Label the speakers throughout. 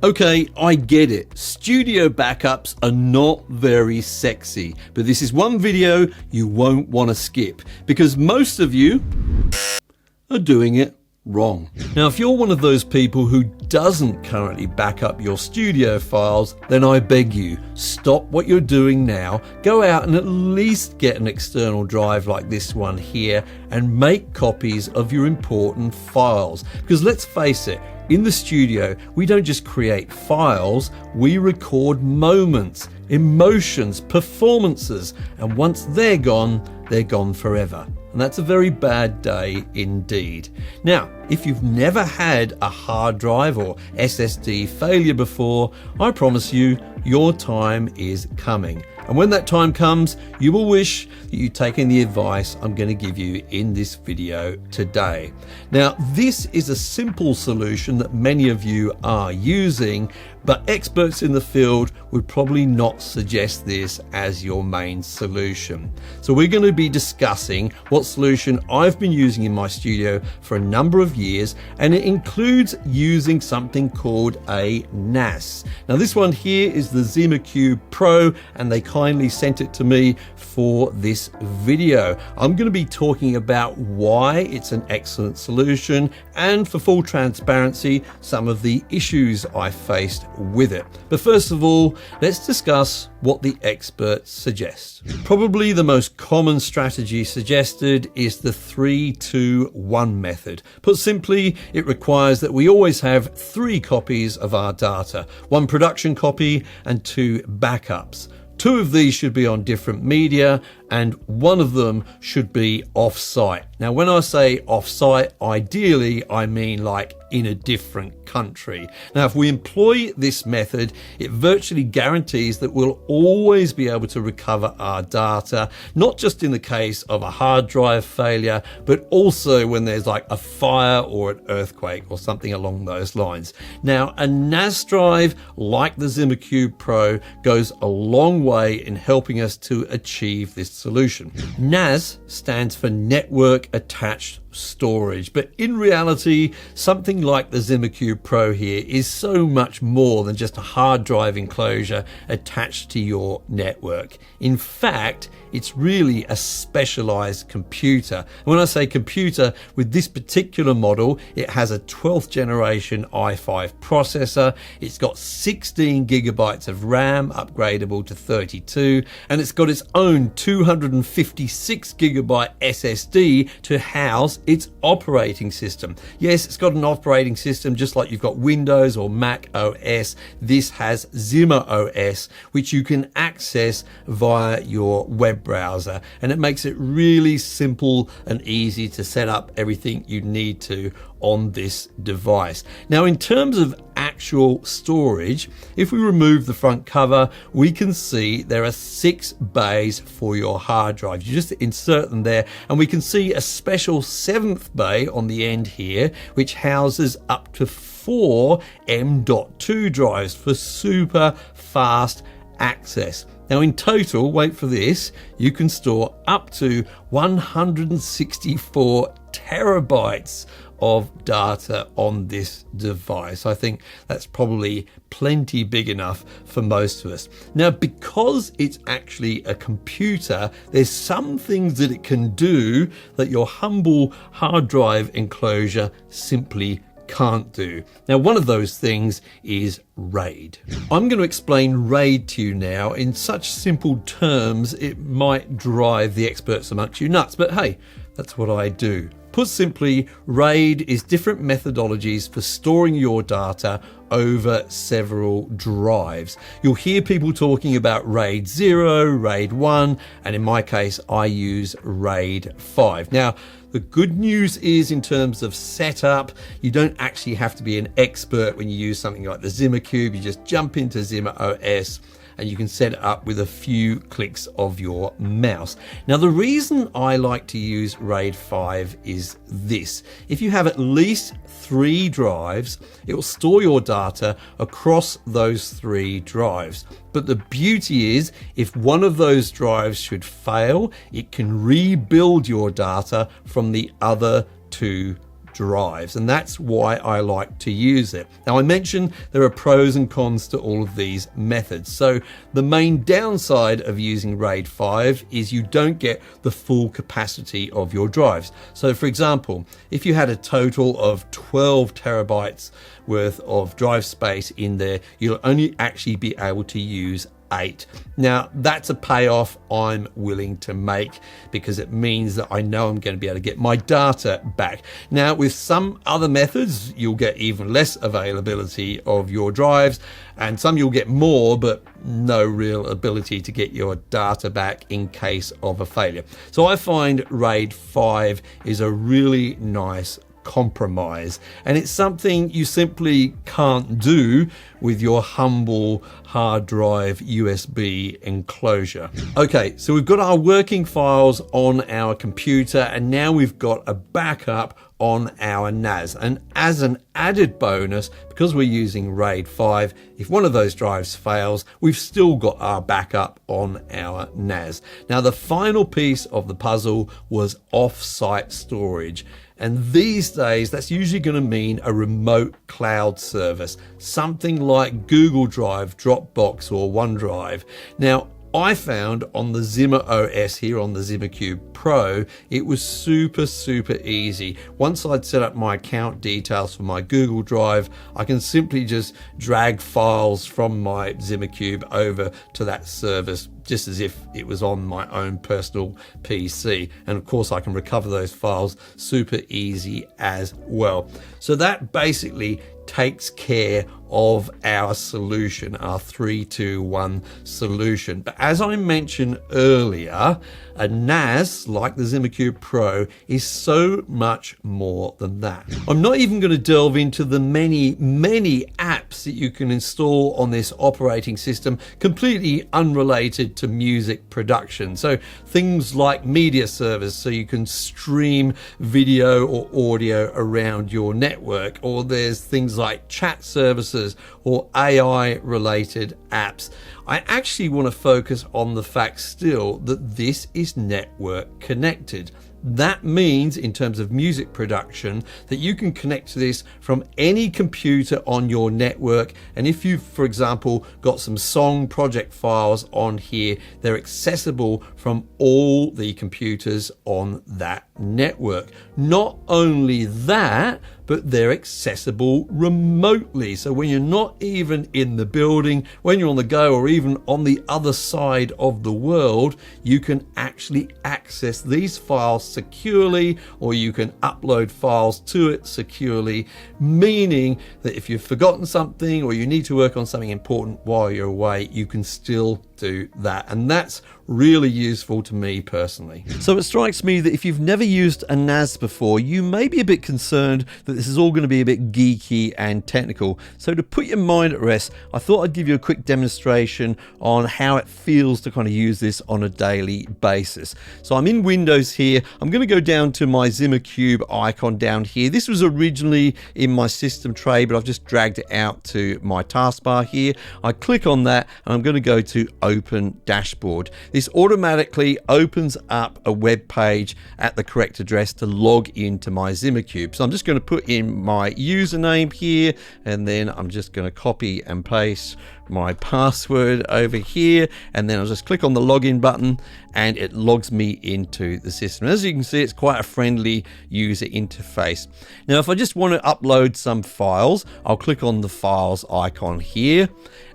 Speaker 1: Okay, I get it. Studio backups are not very sexy, but this is one video you won't want to skip because most of you are doing it wrong. Now, if you're one of those people who doesn't currently back up your studio files, then I beg you, stop what you're doing now, go out and at least get an external drive like this one here and make copies of your important files. Because let's face it, in the studio, we don't just create files, we record moments, emotions, performances, and once they're gone forever. And that's a very bad day indeed. Now, if you've never had a hard drive or SSD failure before, I promise you, your time is coming. And when that time comes, you will wish that you'd taken the advice I'm going to give you in this video today. Now, this is a simple solution that many of you are using, but experts in the field would probably not suggest this as your main solution. So we're going to be discussing what solution I've been using in my studio for a number of years, and it includes using something called a NAS. Now this one here is the ZimaCube Pro, and they kindly sent it to me for this video. I'm going to be talking about why it's an excellent solution, and for full transparency, some of the issues I faced with it. But first of all, let's discuss what the experts suggest. Probably the most common strategy suggested is the 3-2-1 method. Put simply, it requires that we always have 3 copies of our data, 1 production copy and 2 backups. 2 of these should be on different media and 1 of them should be off-site. Now, when I say off-site, ideally, I mean like in a different country. Now, if we employ this method, it virtually guarantees that we'll always be able to recover our data, not just in the case of a hard drive failure, but also when there's like a fire or an earthquake or something along those lines. Now, a NAS drive like the ZimaCube Pro goes a long way in helping us to achieve this solution. NAS stands for Network Attached Storage, but in reality, something like the ZimaCube Pro here is so much more than just a hard drive enclosure attached to your network. In fact, it's really a specialized computer. And when I say computer, with this particular model, it has a 12th generation i5 processor, it's got 16 gigabytes of RAM, upgradable to 32, and it's got its own 256 gigabyte SSD to house its operating system. Yes, it's got an operating system just like you've got Windows or Mac OS. This has ZimaOS, which you can access via your web browser, and it makes it really simple and easy to set up everything you need to on this device. Now, in terms of actual storage, if we remove the front cover, we can see there are 6 bays for your hard drive. You just insert them there, and we can see a special 7th bay on the end here, which houses up to 4 M.2 drives for super fast access. Now, in total, wait for this, you can store up to 164 terabytes of data on this device. I think that's probably plenty big enough for most of us. Now, because it's actually a computer, there's some things that it can do that your humble hard drive enclosure simply can't do. Now, one of those things is RAID. I'm going to explain RAID to you now in such simple terms it might drive the experts amongst you nuts, but hey, that's what I do. Put simply, RAID is different methodologies for storing your data over several drives. You'll hear people talking about RAID 0, RAID 1, and in my case, I use RAID 5. Now, the good news is in terms of setup, you don't actually have to be an expert when you use something like the ZimaCube. You just jump into ZimaOS and you can set it up with a few clicks of your mouse. Now, the reason I like to use RAID 5 is this. If you have at least 3 drives, it will store your data across those 3 drives. But the beauty is, if one of those drives should fail, it can rebuild your data from the other 2 drives, and that's why I like to use it. Now, I mentioned there are pros and cons to all of these methods. So the main downside of using RAID 5 is you don't get the full capacity of your drives. So for example, if you had a total of 12 terabytes worth of drive space in there, you'll only actually be able to use 8. Now that's a payoff I'm willing to make because it means that I know I'm going to be able to get my data back. Now with some other methods you'll get even less availability of your drives, and some you'll get more but no real ability to get your data back in case of a failure. So I find RAID 5 is a really nice compromise, and it's something you simply can't do with your humble hard drive USB enclosure. Okay, so we've got our working files on our computer, and now we've got a backup on our NAS. And as an added bonus, because we're using RAID 5, if one of those drives fails, we've still got our backup on our NAS. Now the final piece of the puzzle was off-site storage. And these days, that's usually going to mean a remote cloud service, something like Google Drive, Dropbox, or OneDrive. Now, I found on the ZimaOS here on the ZimaCube Pro, it was super easy. Once I'd set up my account details for my Google Drive, I can simply just drag files from my ZimaCube over to that service, just as if it was on my own personal PC. And of course I can recover those files super easy as well. So that basically takes care of our solution, our 3-2-1 solution. But as I mentioned earlier, a NAS like the ZimaCube Pro is so much more than that. I'm not even going to delve into the many apps that you can install on this operating system, completely unrelated to music production. So things like media servers, so you can stream video or audio around your network, or there's things like chat services or AI related apps. I actually want to focus on the fact still that this is network connected. That means, in terms of music production, that you can connect to this from any computer on your network. And if you've, for example, got some song project files on here, they're accessible from all the computers on that network. Not only that, but they're accessible remotely. So when you're not even in the building, when you're on the go, or even on the other side of the world, you can actually access these files securely, or you can upload files to it securely, meaning that if you've forgotten something or you need to work on something important while you're away, you can still do that. And that's really useful to me personally. So it strikes me that if you've never used a NAS before, you may be a bit concerned that this is all going to be a bit geeky and technical. So to put your mind at rest, I thought I'd give you a quick demonstration on how it feels to kind of use this on a daily basis. So I'm in Windows here. I'm going to go down to my ZimaCube icon down here. This was originally in my system tray, but I've just dragged it out to my taskbar here. I click on that and I'm going to go to Open Dashboard. This automatically opens up a web page at the correct address to log into my ZimaCube. So I'm just going to put in my username here, and then I'm just going to copy and paste my password over here, and then I'll just click on the login button and it logs me into the system. As you can see, it's quite a friendly user interface. Now if I just want to upload some files, I'll click on the files icon here,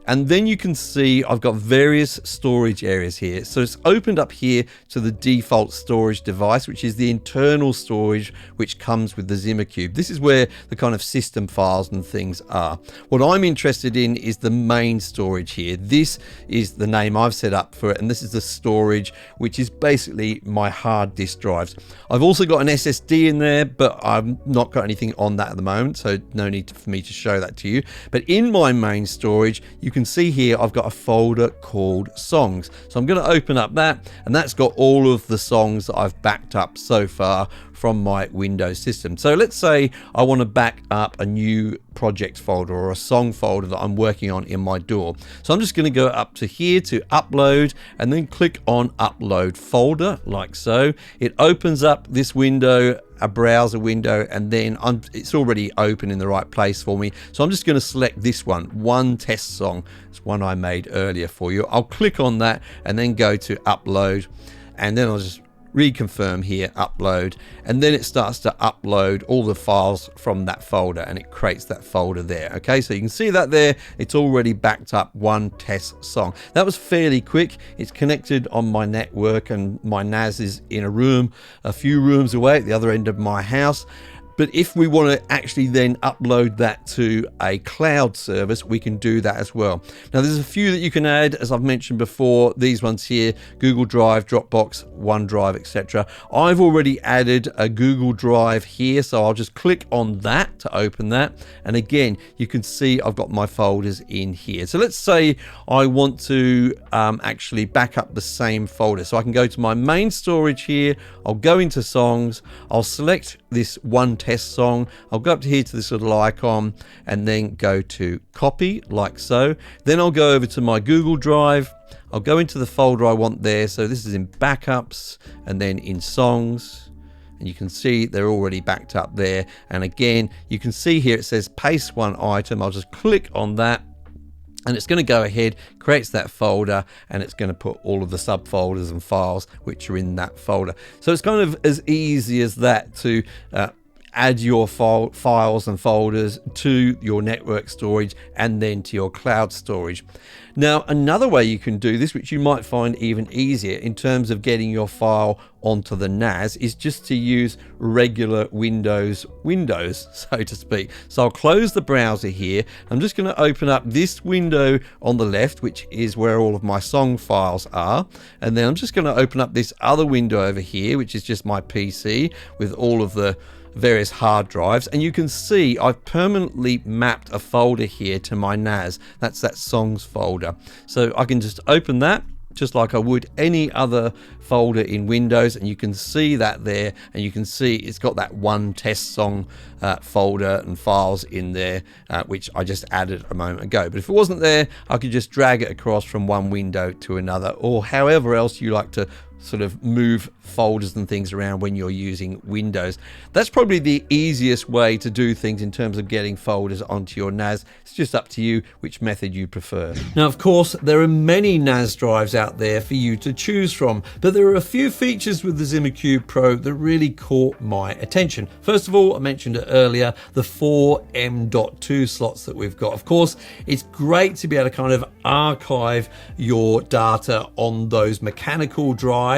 Speaker 1: and then you can see I've got various storage areas here. So it's opened up here to the default storage device, which is the internal storage which comes with the ZimaCube. This is where the kind of system files and things are. What I'm interested in is the main storage here. This is the name I've set up for it, and this is the storage, which is basically my hard disk drives. I've also got an SSD in there, but I've not got anything on that at the moment, so no need for me to show that to you. But in my main storage, you can see here I've got a folder called songs. So I'm going to open up that, and that's got all of the songs that I've backed up so far from my Windows system. So let's say I want to back up a new project folder or a song folder that I'm working on in my DAW. So I'm just going to go up to here to upload and then click on upload folder like so. It opens up this window, a browser window, and then it's already open in the right place for me. So I'm just going to select this one test song. It's one I made earlier for you. I'll click on that and then go to upload, and then I'll just reconfirm here, upload, and then it starts to upload all the files from that folder and it creates that folder there. Okay, so you can see that there, it's already backed up one test song. That was fairly quick. It's connected on my network and my NAS is in a room a few rooms away at the other end of my house. But if we want to actually then upload that to a cloud service, we can do that as well. Now there's a few that you can add, as I've mentioned before, these ones here, Google Drive, Dropbox, OneDrive, etc. I've already added a Google Drive here, so I'll just click on that to open that. And again, you can see I've got my folders in here. So let's say I want to actually back up the same folder. So I can go to my main storage here, I'll go into songs, I'll select this one test song, I'll go up to here to this little icon and then go to copy like so. Then I'll go over to my Google Drive, I'll go into the folder I want there. So this is in backups and then in songs, and you can see they're already backed up there. And again, you can see here it says paste one item. I'll just click on that and it's going to go ahead, creates that folder, and it's going to put all of the subfolders and files which are in that folder. So it's kind of as easy as that to add your files and folders to your network storage and then to your cloud storage. Now, another way you can do this, which you might find even easier in terms of getting your file onto the NAS, is just to use regular Windows, so to speak. So I'll close the browser here. I'm just going to open up this window on the left, which is where all of my song files are. And then I'm just going to open up this other window over here, which is just my PC with all of the various hard drives, and you can see I've permanently mapped a folder here to my NAS. That's that songs folder. So I can just open that just like I would any other folder in Windows, and you can see that there, and you can see it's got that one test song folder and files in there, which I just added a moment ago. But if it wasn't there, I could just drag it across from one window to another, or however else you like to sort of move folders and things around when you're using Windows. That's probably the easiest way to do things in terms of getting folders onto your NAS. It's just up to you which method you prefer. Now, of course, there are many NAS drives out there for you to choose from, but there are a few features with the ZimaCube Pro that really caught my attention. First of all, I mentioned it earlier, the 4 M.2 slots that we've got. Of course, it's great to be able to kind of archive your data on those mechanical drives,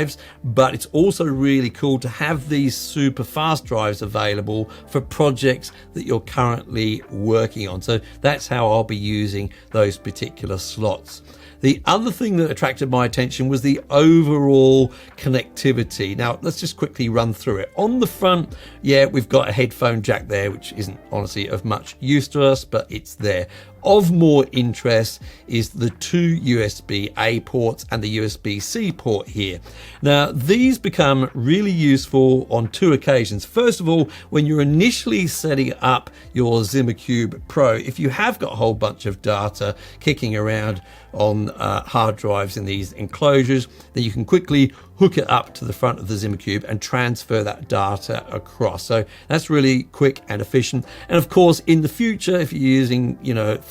Speaker 1: but it's also really cool to have these super fast drives available for projects that you're currently working on. So that's how I'll be using those particular slots. The other thing that attracted my attention was the overall connectivity. Now, let's just quickly run through it. On the front, yeah, we've got a headphone jack there, which isn't honestly of much use to us, but it's there. Of more interest is the 2 USB-A ports and the USB-C port here. Now, these become really useful on two occasions. First of all, when you're initially setting up your ZimaCube Pro, if you have got a whole bunch of data kicking around on hard drives in these enclosures, then you can quickly hook it up to the front of the ZimaCube and transfer that data across. So that's really quick and efficient. And of course, in the future, if you're using,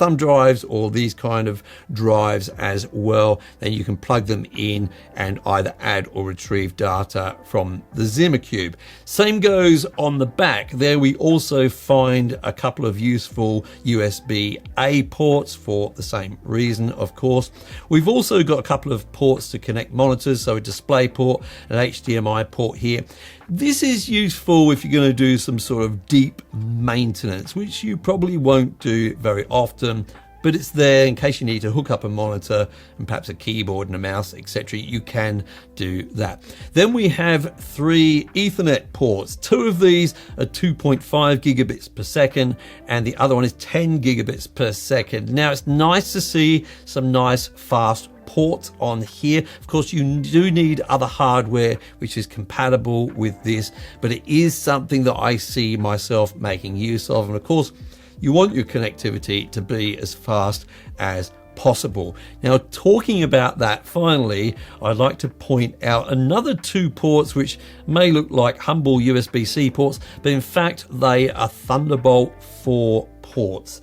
Speaker 1: thumb drives or these kind of drives as well, then you can plug them in and either add or retrieve data from the ZimaCube. Same goes on the back. There we also find a couple of useful USB-A ports for the same reason, of course. We've also got a couple of ports to connect monitors, so a display port, an HDMI port here. This is useful if you're going to do some sort of deep maintenance, which you probably won't do very often, but it's there in case you need to hook up a monitor and perhaps a keyboard and a mouse, etc. You can do that. Then we have 3 Ethernet ports. 2 of these are 2.5 gigabits per second, and the other one is 10 gigabits per second. Now, it's nice to see some nice fast ports on here. Of course, you do need other hardware which is compatible with this, but it is something that I see myself making use of. And of course, you want your connectivity to be as fast as possible. Now, talking about that, finally, I'd like to point out another 2 ports which may look like humble USB-C ports, but in fact they are Thunderbolt 4 ports.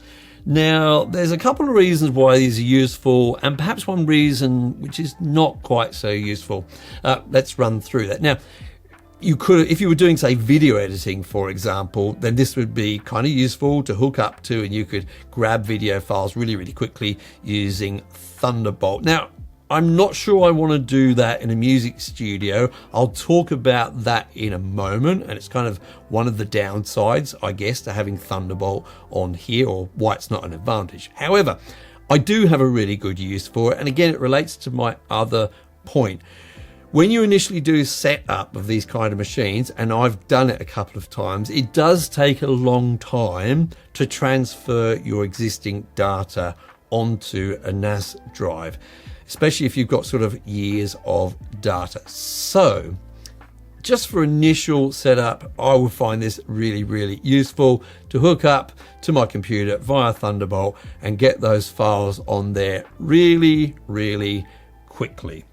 Speaker 1: Now, there's a couple of reasons why these are useful, and perhaps one reason which is not quite so useful. Let's run through that. Now, you could, if you were doing, say, video editing, for example, then this would be kind of useful to hook up to, and you could grab video files really, really quickly using Thunderbolt. Now, I'm not sure I want to do that in a music studio. I'll talk about that in a moment, and it's kind of one of the downsides, I guess, to having Thunderbolt on here, or why it's not an advantage. However, I do have a really good use for it, and again, it relates to my other point. When you initially do setup of these kind of machines, and I've done it a couple of times, it does take a long time to transfer your existing data onto a NAS drive, especially if you've got sort of years of data. So just for initial setup, I will find this really, really useful to hook up to my computer via Thunderbolt and get those files on there really, really quickly.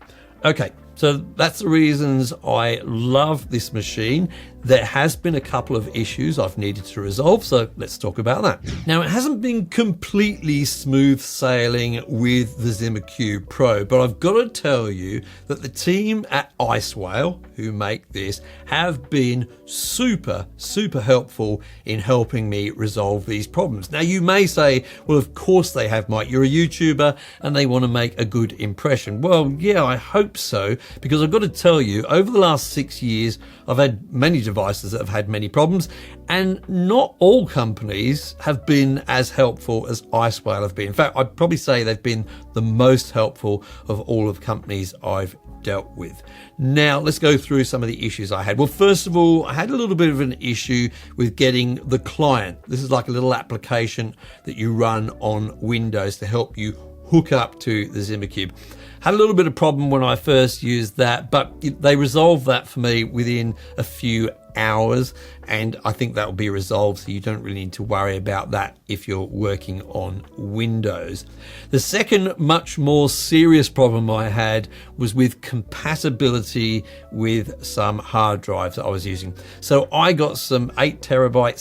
Speaker 1: Okay. So that's the reasons I love this machine. There has been a couple of issues I've needed to resolve, so let's talk about that. Now, it hasn't been completely smooth sailing with the ZimaCube Pro, but I've got to tell you that the team at Icewhale, who make this, have been super, super helpful in helping me resolve these problems. Now, you may say, well, of course they have, Mike. You're a YouTuber and they want to make a good impression. Well, yeah, I hope so, because I've got to tell you, over the last 6 years, I've had many devices that have had many problems, and not all companies have been as helpful as Icewhale have been. In fact, I'd probably say they've been the most helpful of all of the companies I've dealt with. Now, let's go through some of the issues I had. Well, first of all, I had a little bit of an issue with getting the client. This is like a little application that you run on Windows to help you hook up to the ZimaCube. Had a little bit of problem when I first used that, but they resolved that for me within a few hours, and I think that will be resolved, so you don't really need to worry about that if you're working on Windows. The second much more serious problem I had was with compatibility with some hard drives that I was using. So I got some 8 terabyte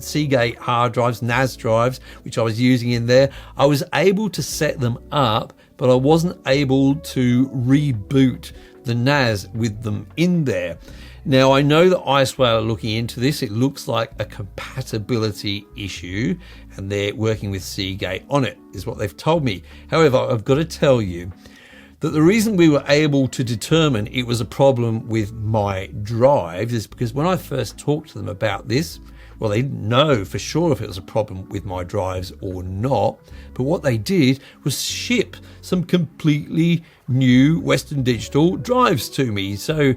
Speaker 1: Seagate hard drives, NAS drives, which I was using in there. I was able to set them up, but I wasn't able to reboot the NAS with them in there. Now, I know that Icewhale are looking into this. It looks like a compatibility issue, and they're working with Seagate on it, is what they've told me. However, I've got to tell you that the reason we were able to determine it was a problem with my drives is because when I first talked to them about this, well, they didn't know for sure if it was a problem with my drives or not, but what they did was ship some completely new Western Digital drives to me. So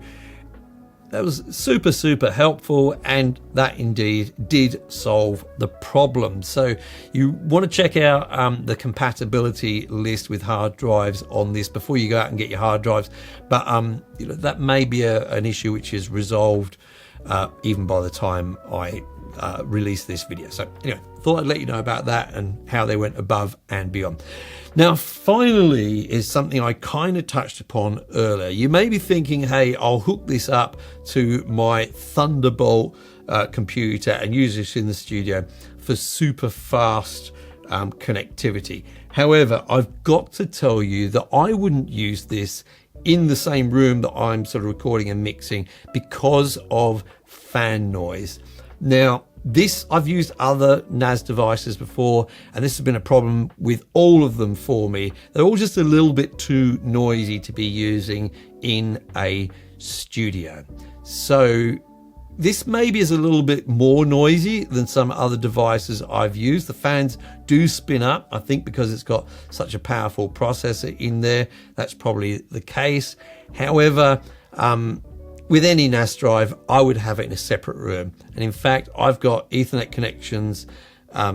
Speaker 1: that was super, super helpful, and that indeed did solve the problem. So you want to check out the compatibility list with hard drives on this before you go out and get your hard drives. But you know, that may be an issue which is resolved even by the time I release this video. So anyway, thought I'd let you know about that and how they went above and beyond. Now, finally, is something I kind of touched upon earlier. You may be thinking, hey, I'll hook this up to my Thunderbolt computer and use this in the studio for super fast connectivity. However, I've got to tell you that I wouldn't use this in the same room that I'm sort of recording and mixing because of fan noise. Now, this, I've used other NAS devices before, and this has been a problem with all of them for me. They're all just a little bit too noisy to be using in a studio. So this maybe is a little bit more noisy than some other devices I've used. The fans do spin up, I think because it's got such a powerful processor in there. That's probably the case. However, with any NAS drive, I would have it in a separate room. And in fact, I've got Ethernet connections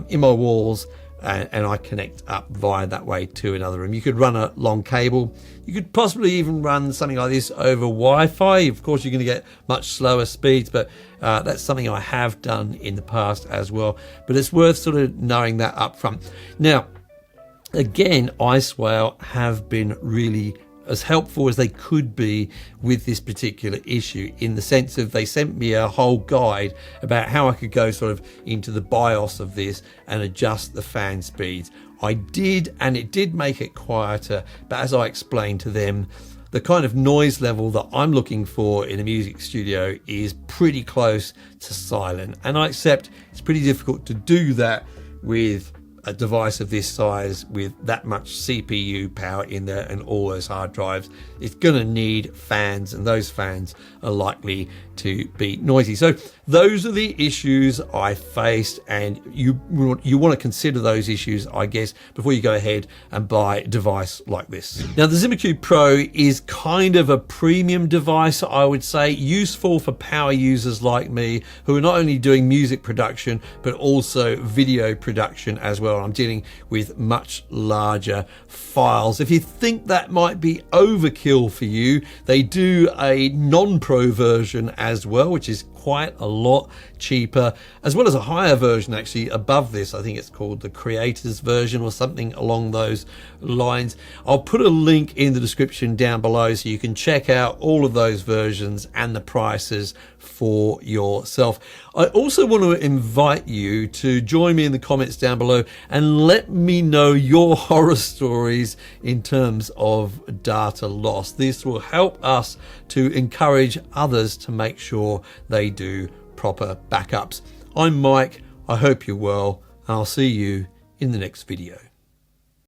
Speaker 1: in my walls and I connect up via that way to another room. You could run a long cable. You could possibly even run something like this over Wi-Fi. Of course, you're going to get much slower speeds, but that's something I have done in the past as well. But it's worth sort of knowing that up front. Now, again, Icewhale have been really as helpful as they could be with this particular issue, in the sense of they sent me a whole guide about how I could go sort of into the BIOS of this and adjust the fan speeds. I did, and it did make it quieter, but as I explained to them, the kind of noise level that I'm looking for in a music studio is pretty close to silent, and I accept it's pretty difficult to do that with a device of this size with that much CPU power in there and all those hard drives. It's going to need fans, and those fans are likely to be noisy. So those are the issues I faced, and you want to consider those issues, I guess, before you go ahead and buy a device like this. Now, the ZimaCube Pro is kind of a premium device, I would say, useful for power users like me who are not only doing music production but also video production as well. I'm dealing with much larger files. If you think that might be overkill for you, they do a non-pro version as well, which is quite a lot cheaper, as well as a higher version actually above this. I think it's called the creators version or something along those lines. I'll put a link in the description down below so you can check out all of those versions and the prices for yourself. I also want to invite you to join me in the comments down below and let me know your horror stories in terms of data loss. This will help us to encourage others to make sure they do proper backups. I'm Mike. I hope you're well, and I'll see you in the next video.